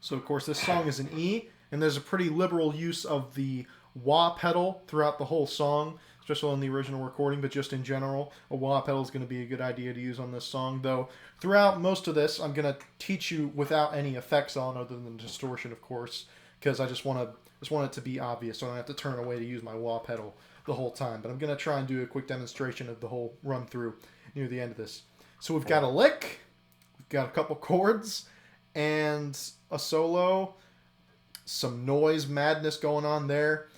So, of course, this song is an E, and there's a pretty liberal use of the wah pedal throughout the whole song, especially on the original recording, but just in general, a wah pedal is going to be a good idea to use on this song. Though, throughout most of this, I'm going to teach you without any effects on, other than distortion, of course, because I just want it to be obvious, so I don't have to turn away to use my wah pedal the whole time. But I'm going to try and do a quick demonstration of the whole run through near the end of this. So we've got a lick, we've got a couple chords, and a solo, some noise madness going on there.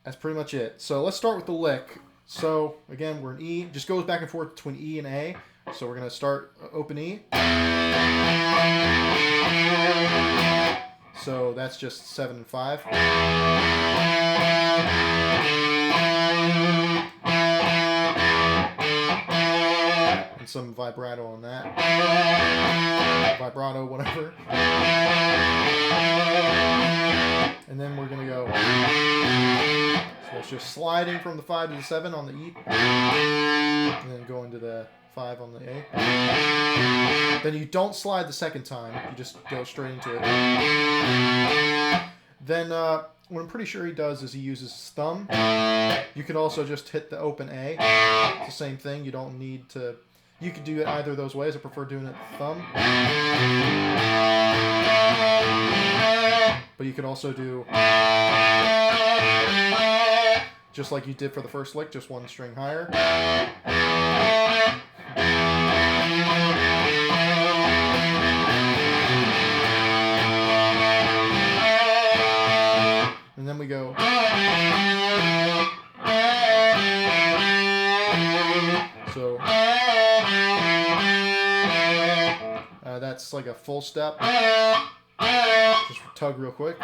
That's pretty much it. So let's start with the lick. So again, we're in E. It just goes back and forth between E and A. So we're going to start open E. So that's just 7 and 5. And some vibrato on that. Vibrato, whatever. And then we're going to go. So it's just sliding from the 5 to the 7 on the E. And then going to the 5 on the A. Then you don't slide the second time. You just go straight into it. Then what I'm pretty sure he does is he uses his thumb. You could also just hit the open A. It's the same thing. You don't need to... You could do it either of those ways. I prefer doing it with the thumb. But you could also do... just like you did for the first lick, just one string higher. And then we go. So that's like a full step. Just tug real quick.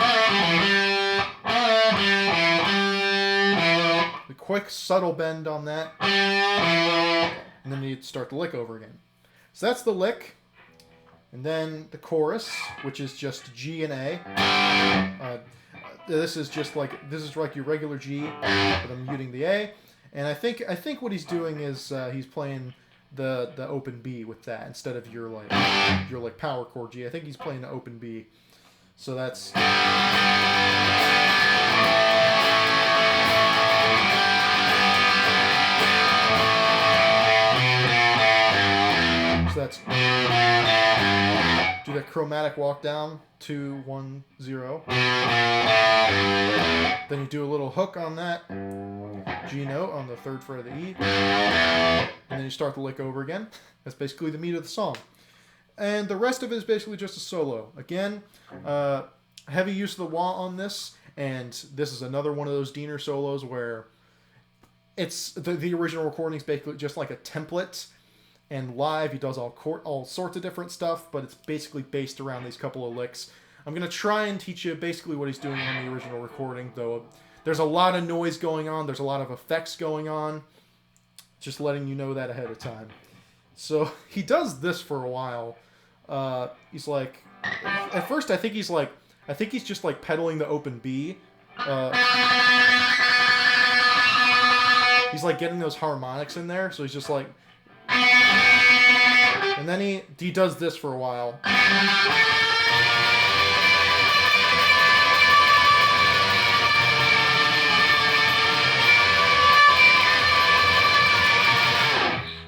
A quick subtle bend on that. And then you start the lick over again. So that's the lick. And then the chorus, which is just G and A. This is like your regular G, but I'm muting the A. And I think what he's doing is he's playing the open B with that instead of your power chord G. I think he's playing the open B. So that's do that chromatic walk down, 2, 1, 0. Then you do a little hook on that G note on the 3rd fret of the E, and then you start the lick over again. That's basically the meat of the song, and the rest of it is basically just a solo. Again, heavy use of the wah on this, and this is another one of those Diener solos where it's the original recording is basically just like a template. And live, he does all sorts of different stuff, but it's basically based around these couple of licks. I'm going to try and teach you basically what he's doing on the original recording, though there's a lot of noise going on, there's a lot of effects going on, just letting you know that ahead of time. So he does this for a while. He's like, at first I think he's just like pedaling the open B. He's like getting those harmonics in there, so he's just like... And then he does this for a while.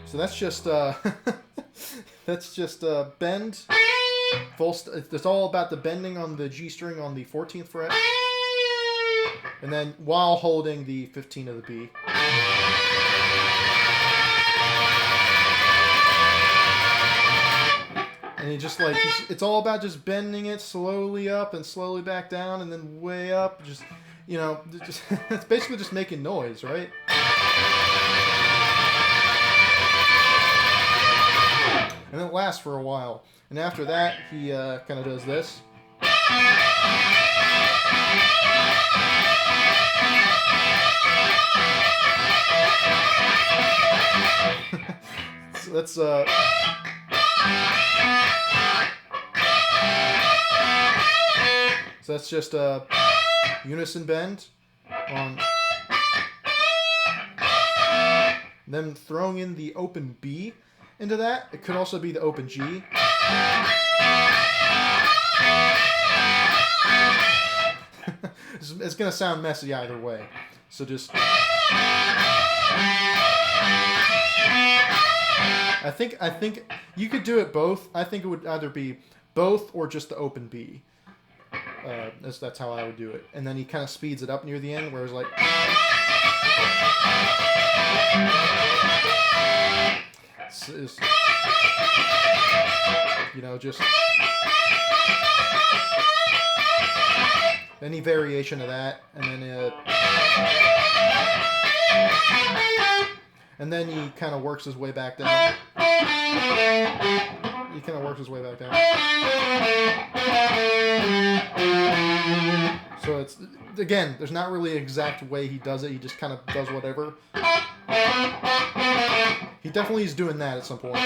So that's just bend. It's all about the bending on the G string on the 14th fret, and then while holding the 15 of the B. And he just like, it's all about just bending it slowly up and slowly back down and then way up. Just, it's basically just making noise, right? And it lasts for a while. And after that, he kind of does this. So that's so that's just a unison bend on. Then throwing in the open B into that. It could also be the open G. It's going to sound messy either way. So just... I think you could do it both. I think it would either be both or just the open B. That's how I would do it. And then he kind of speeds it up near the end, where it's like... It's, you know, just... Any variation of that, and then he kind of works his way back down. He kind of works his way back down. So it's, again, there's not really an exact way he does it. He just kind of does whatever. He definitely is doing that at some point.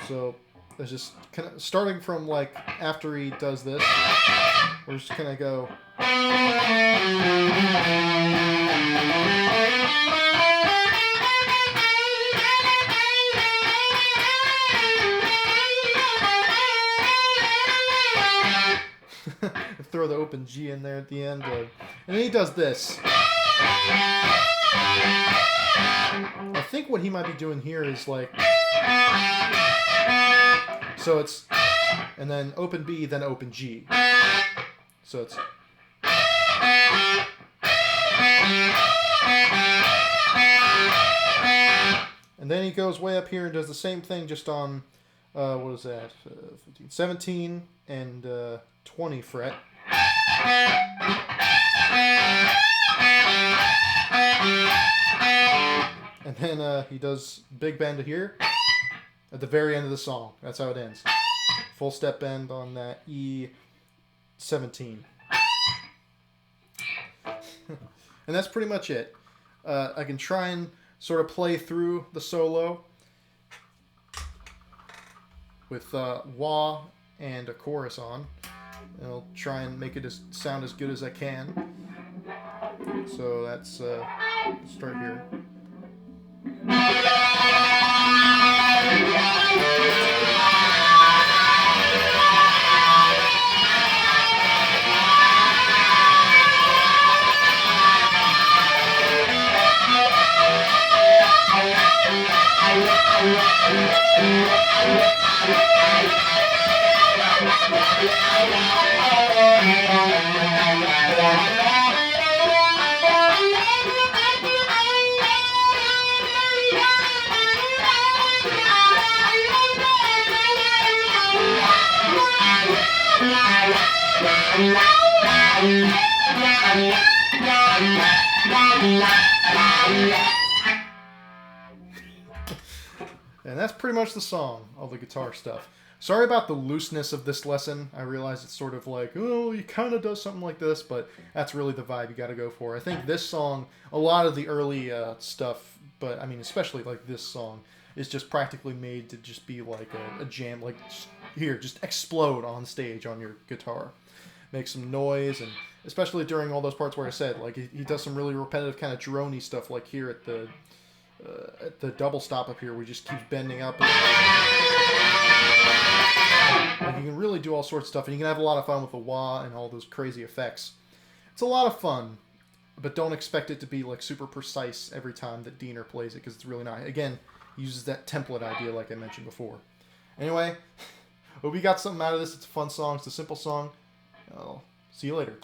So it's just kind of starting from like after he does this, we're just gonna go. Throw the open G in there at the end, and then he does this. I think what he might be doing here is like, so it's, and then open B, then open G. So it's, and then he goes way up here and does the same thing, just on, what is that, 15, 17 and 20 fret. And then he does big bend here at the very end of the song. That's how it ends. Full step bend on that E17. And that's pretty much it. I can try and sort of play through the solo with wah and a chorus on. And I'll try and make it sound as good as I can. So that's let's start here. And that's pretty much the song, all the guitar stuff. Sorry about the looseness of this lesson. I realize it's sort of like, oh, he kind of does something like this, but that's really the vibe you got to go for. I think this song, a lot of the early stuff, but I mean, especially like this song, is just practically made to just be like a jam, like here, just explode on stage on your guitar. Make some noise, and especially during all those parts where I said, like, he does some really repetitive kind of droney stuff, like here at the double stop up here, where he just keeps bending up. Like, you can really do all sorts of stuff, and you can have a lot of fun with the wah and all those crazy effects. It's a lot of fun, but don't expect it to be like super precise every time that Diener plays it, because it's really not. Again, he uses that template idea like I mentioned before. Anyway, hope you got something out of this. It's a fun song. It's a simple song. I'll see you later.